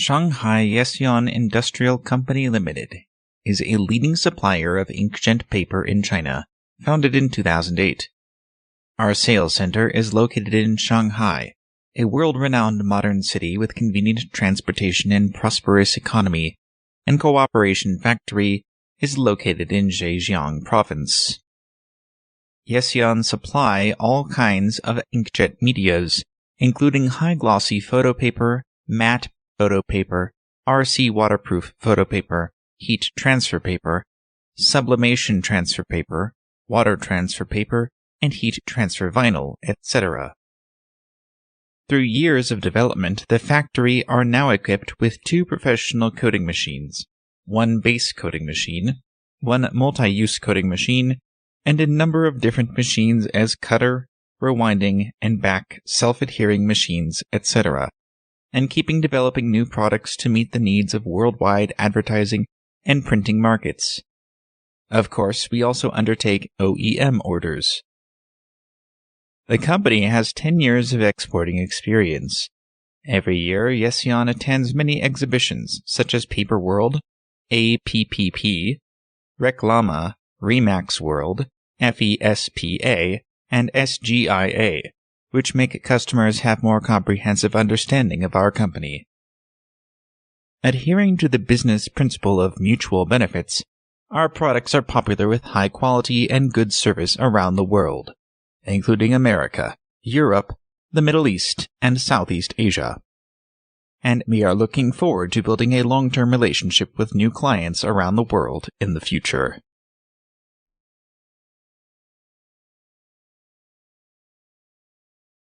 Shanghai Yesion Industrial Co. Limited is a leading supplier of inkjet paper in China, founded in 2008. Our sales center is located in Shanghai, a world-renowned modern city with convenient transportation and prosperous economy, and cooperation factory is located in Zhejiang Province. Yesion supply all kinds of inkjet medias, including high glossy photo paper, matte photo paper, RC waterproof photo paper, heat transfer paper, sublimation transfer paper, water transfer paper, and heat transfer vinyl, etc. Through years of development, the factory are now equipped with 2 professional coating machines, 1 base coating machine, 1 multi-use coating machine, and a number of different machines as cutter, rewinding, and back self-adhering machines, etc., and keeping developing new products to meet the needs of worldwide advertising and printing markets. Of course, we also undertake OEM orders. The company has 10 years of exporting experience. Every year, Yesion attends many exhibitions such as Paper World, APPP, Reclama, Remax World, FESPA, and SGIA, which make customers have more comprehensive understanding of our company. Adhering to the business principle of mutual benefits, our products are popular with high quality and good service around the world, including America, Europe, the Middle East, and Southeast Asia. And we are looking forward to building a long-term relationship with new clients around the world in the future.